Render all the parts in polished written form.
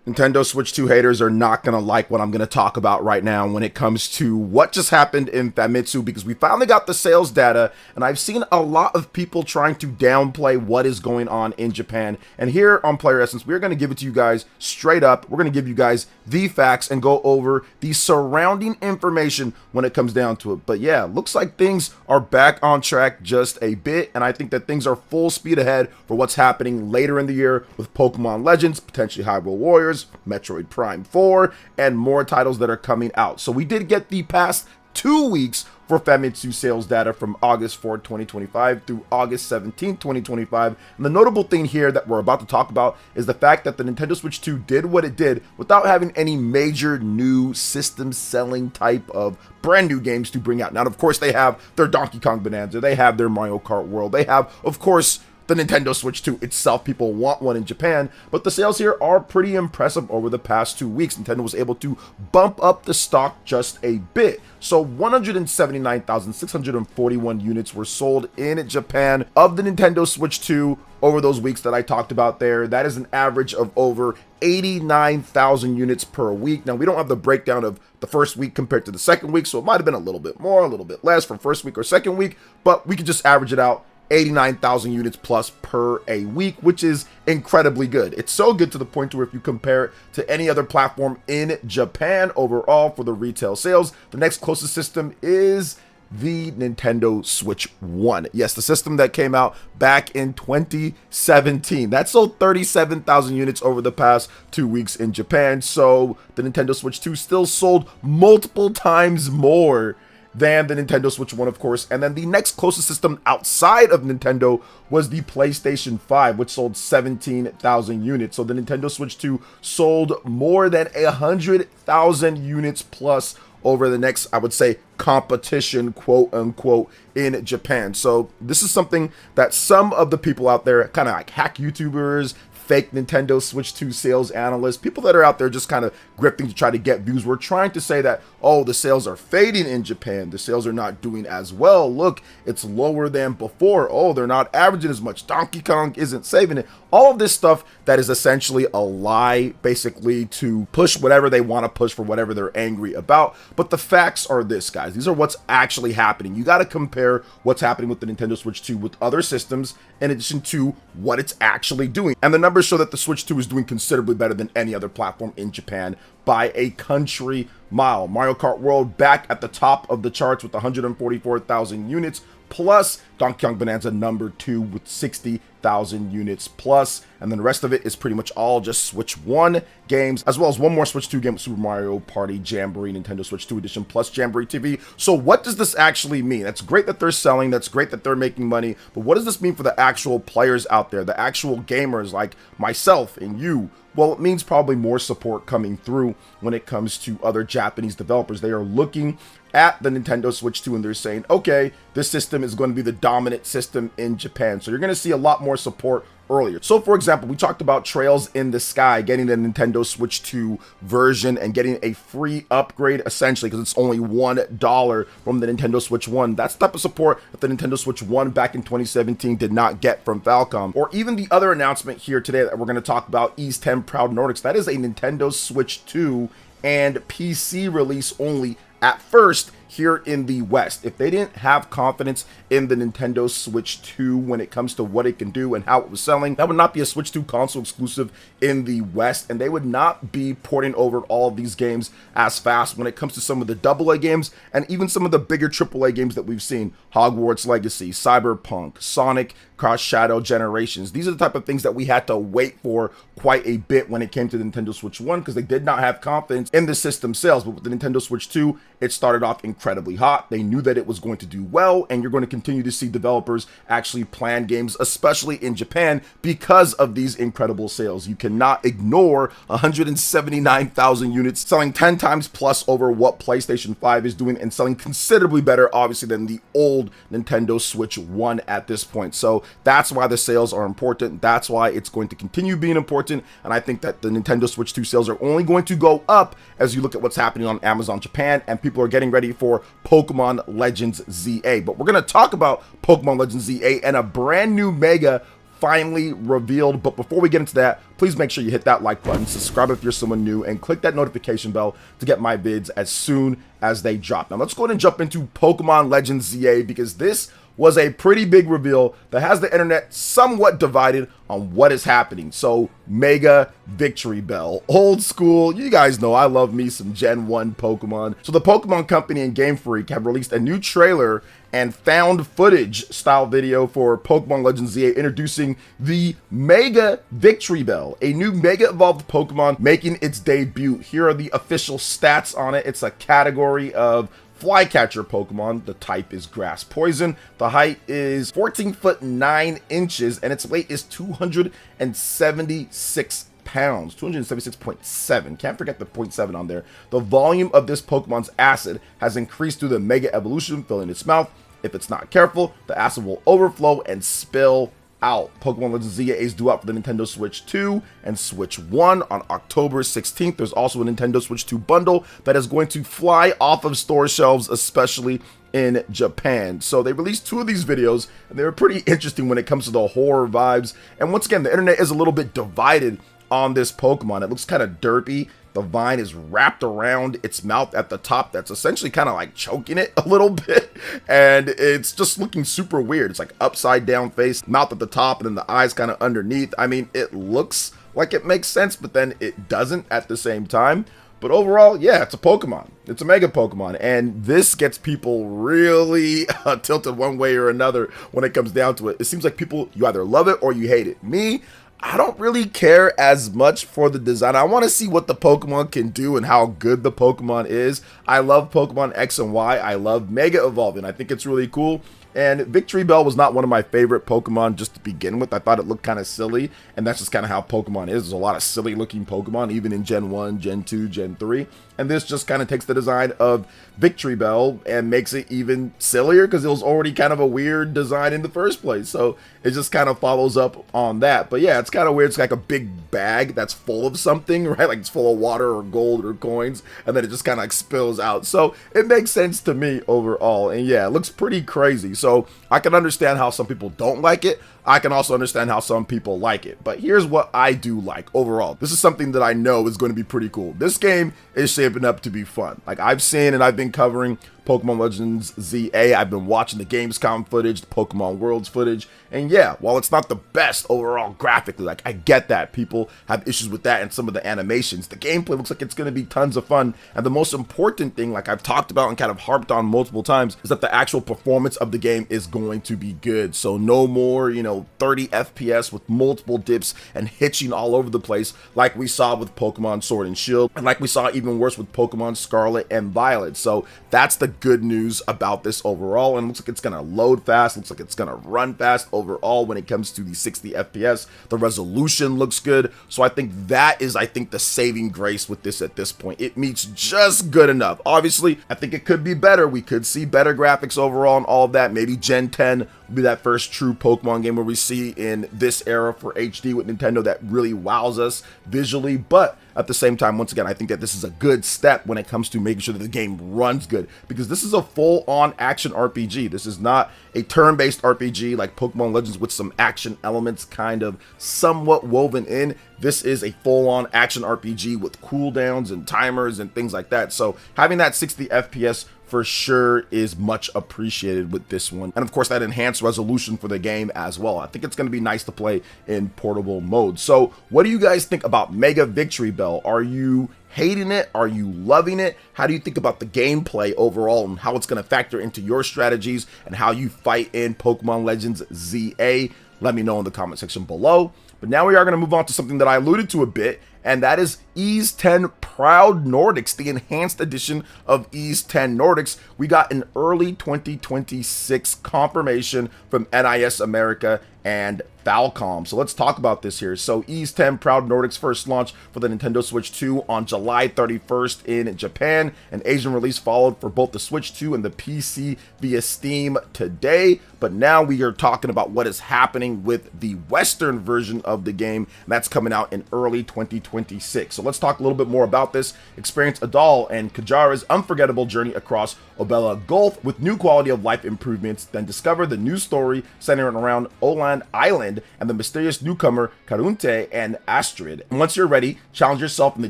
Nintendo Switch 2 haters are not going to like what I'm going to talk about right now when it comes to what just happened in Famitsu, because we finally got the sales data, and I've seen a lot of people trying to downplay what is going on in Japan. And here on PlayerEssence, we're going to give it to you guys straight up. We're going to give you guys the facts and go over the surrounding information when it comes down to it. But yeah, looks like things are back on track just a bit, and I think that things are full speed ahead for what's happening later in the year with Pokemon Legends, potentially Hyrule Warriors, Metroid Prime 4, and more titles that are coming out. So we did get the past 2 weeks for Famitsu sales data from August 4, 2025 through August 17, 2025. And the notable thing here that we're about to talk about is the fact that the Nintendo Switch 2 did what it did without having any major new system selling type of brand new games to bring out. Now, of course, they have their Donkey Kong Bonanza, they have their Mario Kart World, they have, of course, the Nintendo Switch 2 itself. People want one in Japan, but the sales here are pretty impressive over the past 2 weeks. Nintendo was able to bump up the stock just a bit. So 179,641 units were sold in Japan of the Nintendo Switch 2 over those weeks that I talked about there. That is an average of over 89,000 units per week. Now, we don't have the breakdown of the first week compared to the second week, so it might have been a little bit more, a little bit less for first week or second week, but we could just average it out. 89,000 units plus per a week, which is incredibly good. It's so good to the point where if you compare it to any other platform in Japan overall for the retail sales, the next closest system is the Nintendo Switch 1. Yes, the system that came out back in 2017. That sold 37,000 units over the past 2 weeks in Japan. So the Nintendo Switch 2 still sold multiple times more than the Nintendo Switch 1, of course. And then the next closest system outside of Nintendo was the PlayStation 5, which sold 17,000 units. So the Nintendo Switch 2 sold more than 100,000 units plus over the next, I would say, competition, quote unquote, in Japan. So this is something that some of the people out there, kind of like hack YouTubers, fake Nintendo Switch 2 sales analysts, people that are out there just kind of grifting to try to get views, we're trying to say that, oh, the sales are fading in Japan, the sales are not doing as well, look, it's lower than before, oh, they're not averaging as much, Donkey Kong isn't saving it. All of this stuff that is essentially a lie, basically to push whatever they want to push for whatever they're angry about. But the facts are this, guys. These are what's actually happening. You got to compare what's happening with the Nintendo Switch 2 with other systems in addition to what it's actually doing. And the numbers show that the Switch 2 is doing considerably better than any other platform in Japan by a country mile. Mario Kart World back at the top of the charts with 144,000 units, plus Donkey Kong Bonanza number 2 with 60,000 units plus, and then the rest of it is pretty much all just Switch 1 games, as well as one more Switch 2 game, Super Mario Party Jamboree Nintendo Switch 2 Edition plus Jamboree TV. So what does this actually mean? That's great that they're selling, that's great that they're making money, but what does this mean for the actual players out there, the actual gamers like myself and you? Well, it means probably more support coming through when it comes to other Japanese developers. They are looking at the Nintendo Switch 2 and they're saying, okay, this system is going to be the dominant system in Japan. So you're going to see a lot more support earlier. So for example, we talked about Trails in the Sky, getting the Nintendo Switch 2 version and getting a free upgrade essentially because it's only $1 from the Nintendo Switch 1. That's the type of support that the Nintendo Switch 1 back in 2017 did not get from Falcom. Or even the other announcement here today that we're going to talk about, Ease 10 Proud Nordics. That is a Nintendo Switch 2 and PC release only at first here in the West. If they didn't have confidence in the Nintendo Switch 2 when it comes to what it can do and how it was selling, that would not be a Switch 2 console exclusive in the West, and they would not be porting over all of these games as fast when it comes to some of the AA games and even some of the bigger AAA games that we've seen. Hogwarts Legacy, Cyberpunk, Sonic Cross Shadow Generations. These are the type of things that we had to wait for quite a bit when it came to the Nintendo Switch 1 because they did not have confidence in the system sales. But with the Nintendo Switch 2, it started off incredibly hot. They knew that it was going to do well, and you're going to continue to see developers actually plan games, especially in Japan, because of these incredible sales. You cannot ignore 179,000 units selling 10 times plus over what PlayStation 5 is doing and selling considerably better, obviously, than the old Nintendo Switch 1 at this point. So that's why the sales are important. That's why it's going to continue being important. And I think that the Nintendo Switch 2 sales are only going to go up as you look at what's happening on Amazon Japan and people are getting ready for Pokemon Legends ZA. But we're going to talk about Pokemon Legends ZA and a brand new mega finally revealed. But before we get into that, please make sure you hit that like button, subscribe if you're someone new, and click that notification bell to get my vids as soon as they drop. Now let's go ahead and jump into Pokemon Legends ZA, because this was a pretty big reveal that has the internet somewhat divided on what is happening. So Mega Victory Bell, old school. You guys know I love me some Gen 1 Pokemon. So the Pokemon Company and Game Freak have released a new trailer and found footage style video for Pokemon Legends ZA, introducing the Mega Victory Bell, a new Mega Evolved Pokemon making its debut. Here are the official stats on it. It's a category of Flycatcher Pokemon. The type is Grass Poison. The height is 14 foot 9 inches, and its weight is 276 pounds, 276.7. Can't forget the 0.7 on there. The volume of this Pokemon's acid has increased through the Mega Evolution, filling its mouth. If it's not careful, the acid will overflow and spill out. Pokemon Legends ZA is due out for the Nintendo Switch 2 and Switch 1 on October 16th. There's also a Nintendo Switch 2 bundle that is going to fly off of store shelves, especially in Japan. So they released 2 of these videos, and they were pretty interesting when it comes to the horror vibes. And once again, the internet is a little bit divided on this Pokemon. It looks kind of derpy. The vine is wrapped around its mouth at the top. That's essentially kind of like choking it a little bit. And it's just looking super weird. It's like upside down face, mouth at the top, and then the eyes kind of underneath. I mean, it looks like it makes sense, but then it doesn't at the same time. But overall, yeah, it's a Pokemon. It's a Mega Pokemon. And this gets people really tilted one way or another when it comes down to it. It seems like people, you either love it or you hate it. Me, I don't really care as much for the design. I want to see what the Pokemon can do and how good the Pokemon is. I love Pokemon X and Y. I love Mega Evolving. I think it's really cool. And Victory Bell was not one of my favorite Pokemon just to begin with. I thought it looked kind of silly, and that's just kind of how Pokemon is. There's a lot of silly looking Pokemon, even in Gen 1, Gen 2, Gen 3. And this just kind of takes the design of Victory Bell and makes it even sillier, because it was already kind of a weird design in the first place. So it just kind of follows up on that. But yeah, it's kind of weird. It's like a big bag that's full of something, right? Like it's full of water or gold or coins, and then it just kind of like spills out. So it makes sense to me overall. And yeah, it looks pretty crazy. So I can understand how some people don't like it. I can also understand how some people like it. But here's what I do like overall. This is something that I know is going to be pretty cool. This game is shaping up to be fun. Like I've seen and I've been covering Pokemon Legends ZA. I've been watching the Gamescom footage, the Pokemon Worlds footage. And yeah, while it's not the best overall graphically, like I get that people have issues with that and some of the animations, the gameplay looks like it's going to be tons of fun. And the most important thing, like I've talked about and kind of harped on multiple times, is that the actual performance of the game is going to be good. So no more, 30 FPS with multiple dips and hitching all over the place like we saw with Pokemon Sword and Shield, and like we saw even worse with Pokemon Scarlet and Violet. So that's the good news about this overall, and it looks like it's going to load fast, looks like it's going to run fast overall when it comes to the 60 FPS. The resolution looks good, so I think that is, the saving grace with this at this point. It meets just good enough. Obviously, I think it could be better. We could see better graphics overall and all of that. Maybe Gen 10 will be that first true Pokemon game where we see in this era for HD with Nintendo that really wows us visually, but at the same time, once again, I think that this is a good step when it comes to making sure that the game runs good, because this is a full-on action RPG. This is not a turn-based RPG like Pokemon Legends with some action elements kind of somewhat woven in. This is a full-on action RPG with cooldowns and timers and things like that. So having that 60 FPS for sure is much appreciated with this one. And of course, that enhanced resolution for the game as well. I think it's going to be nice to play in portable mode. So what do you guys think about Mega Victory Bell? Are you hating it? Are you loving it? How do you think about the gameplay overall and how it's going to factor into your strategies and how you fight in Pokemon Legends ZA? Let me know in the comment section below. But now we are going to move on to something that I alluded to a bit, and that is Ys 10 Proud Nordics, the enhanced edition of Ys 10 Nordics. We got an early 2026 confirmation from NIS America and Falcom. So let's talk about this here. So Ys 10 Proud Nordics first launched for the Nintendo Switch 2 on July 31st in Japan. An Asian release followed for both the Switch 2 and the PC via Steam today. But now we are talking about what is happening with the Western version of the game. That's coming out in early 2026. So let's talk a little bit more about this. Experience Adal and Kajara's unforgettable journey across Obela Gulf with new quality of life improvements. Then discover the new story centering around Olan Island and the mysterious newcomer Karunte and Astrid. And once you're ready, challenge yourself in the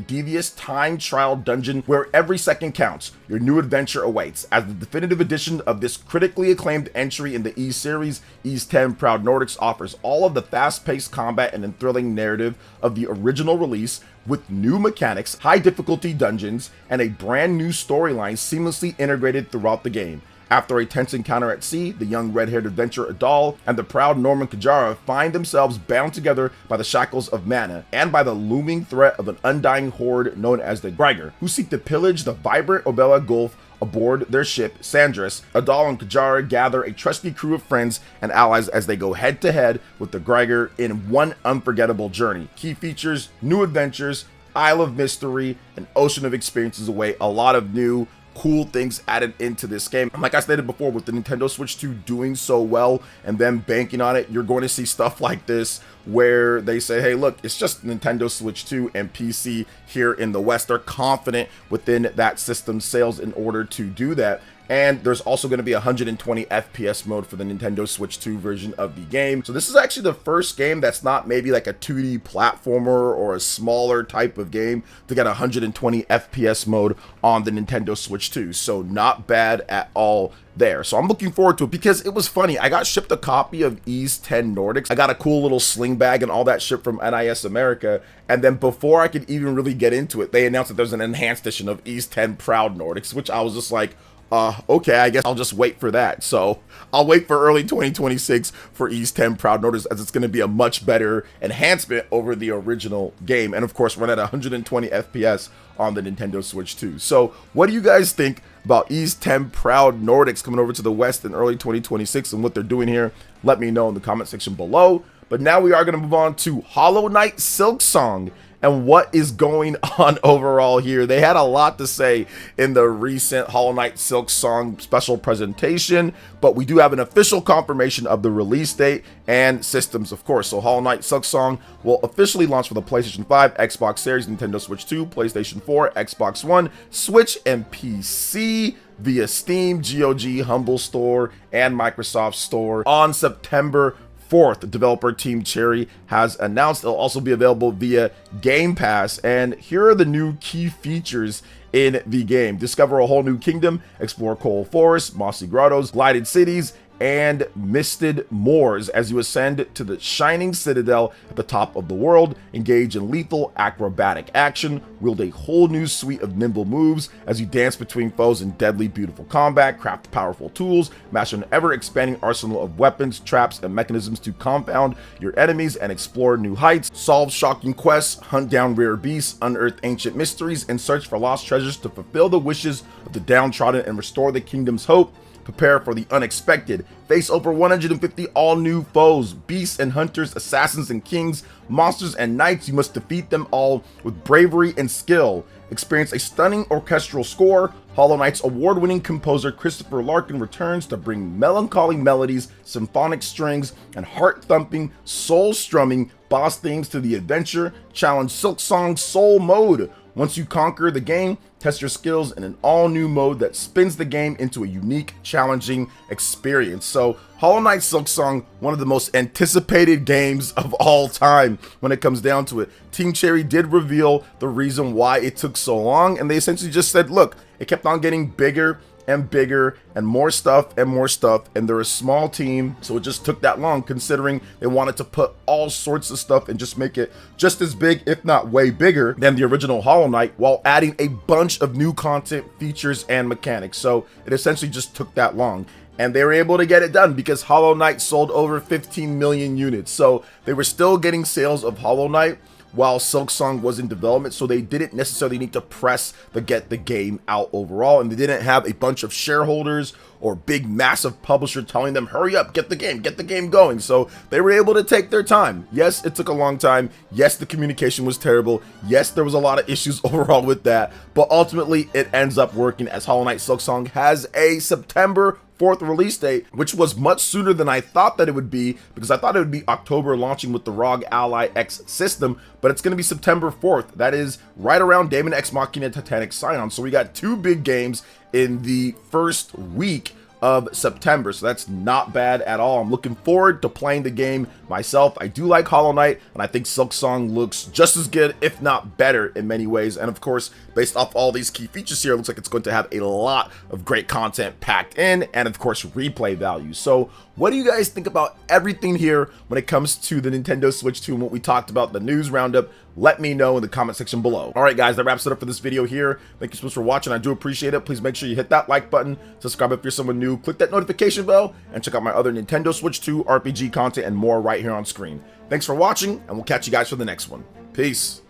devious time trial dungeon where every second counts. Your new adventure awaits. As the definitive edition of this critically acclaimed entry in the Ys series, Ys 10 Proud Nordics offers all of the fast-paced combat and thrilling narrative of the original release, with new mechanics, high difficulty dungeons, and a brand new storyline seamlessly integrated throughout the game. After a tense encounter at sea, the young red-haired adventurer Adal and the proud Norman Kajara find themselves bound together by the shackles of mana and by the looming threat of an undying horde known as the Greiger, who seek to pillage the vibrant Obela Gulf aboard their ship, Sandris. Adal and Kajara gather a trusty crew of friends and allies as they go head-to-head with the Greiger in one unforgettable journey. Key features, new adventures, Isle of Mystery, an ocean of experiences await, a lot of new cool things added into this game. And like I stated before, with the Nintendo Switch 2 doing so well and them banking on it, you're going to see stuff like this where they say, hey, look, it's just Nintendo Switch 2 and PC here in the West. They're confident within that system sales in order to do that. And there's also going to be a 120 FPS mode for the Nintendo Switch 2 version of the game. So this is actually the first game that's not maybe like a 2D platformer or a smaller type of game to get a 120 FPS mode on the Nintendo Switch 2. So not bad at all there. So I'm looking forward to it because it was funny. I got shipped a copy of Ys 10 Nordics. I got a cool little sling bag and all that shit from NIS America. And then before I could even really get into it, they announced that there's an enhanced edition of Ys 10 Proud Nordics, which I was just like, okay, I guess I'll just wait for that. So I'll wait for early 2026 for Ys 10 Proud Nordics, as it's going to be a much better enhancement over the original game. And of course, run at 120 FPS on the Nintendo Switch 2. So what do you guys think about Ys 10 Proud Nordics coming over to the West in early 2026 and what they're doing here? Let me know in the comment section below. But now we are going to move on to Hollow Knight Silksong and what is going on overall here. They had a lot to say in the recent Hollow Knight Silksong special presentation, but we do have an official confirmation of the release date and systems, of course. So Hollow Knight Silksong will officially launch for the PlayStation 5, Xbox Series, Nintendo Switch 2, PlayStation 4, Xbox One, Switch, and PC via Steam, GOG, Humble Store, and Microsoft Store on September 4th. Developer Team Cherry has announced it'll also be available via Game Pass. And here are the new key features in the game. Discover a whole new kingdom, explore cold forests, mossy grottos, glided cities, and misted moors as you ascend to the shining citadel at the top of the world. Engage in lethal acrobatic action, wield a whole new suite of nimble moves as you dance between foes in deadly beautiful combat, craft powerful tools, master an ever-expanding arsenal of weapons, traps, and mechanisms to confound your enemies and explore new heights, solve shocking quests, hunt down rare beasts, unearth ancient mysteries, and search for lost treasures to fulfill the wishes of the downtrodden and restore the kingdom's hope. Prepare for the unexpected. Face over 150 all-new foes, beasts and hunters, assassins and kings, monsters and knights. You must defeat them all with bravery and skill. Experience a stunning orchestral score. Hollow Knight's award-winning composer Christopher Larkin returns to bring melancholy melodies, symphonic strings, and heart-thumping, soul-strumming boss themes to the adventure. Challenge Silksong's Soul Mode. Once you conquer the game, test your skills in an all-new mode that spins the game into a unique, challenging experience. So, Hollow Knight Silksong, one of the most anticipated games of all time when it comes down to it. Team Cherry did reveal the reason why it took so long, and they essentially just said, look, it kept on getting bigger and bigger and more stuff, and they're a small team, so it just took that long, considering they wanted to put all sorts of stuff and just make it just as big, if not way bigger, than the original Hollow Knight, while adding a bunch of new content, features, and mechanics. So it essentially just took that long. And they were able to get it done because Hollow Knight sold over 15 million units. So they were still getting sales of Hollow Knight while Silksong was in development, so they didn't necessarily need to press to get the game out overall, and they didn't have a bunch of shareholders or big massive publisher telling them, hurry up, get the game going. So they were able to take their time. Yes, it took a long time. Yes, the communication was terrible. Yes, there was a lot of issues overall with that, but ultimately it ends up working, as Hollow Knight Silksong has a September 4th release date, which was much sooner than I thought that it would be, because I thought it would be October launching with the ROG Ally X system, but it's going to be September 4th. That is right around Daemon X Machina Titanic Scion. So we got two big games in the first week of September. So that's not bad at all. I'm looking forward to playing the game myself. I do like Hollow Knight, and I think Silksong looks just as good, if not better, in many ways. And of course, based off all these key features here, it looks like it's going to have a lot of great content packed in, and of course, replay value. So what do you guys think about everything here when it comes to the Nintendo Switch 2 and what we talked about, the news roundup? Let me know in the comment section below. All right, guys, that wraps it up for this video here. Thank you so much for watching. I do appreciate it. Please make sure you hit that like button, subscribe if you're someone new, click that notification bell, and check out my other Nintendo Switch 2 RPG content and more right here on screen. Thanks for watching, and we'll catch you guys for the next one. Peace.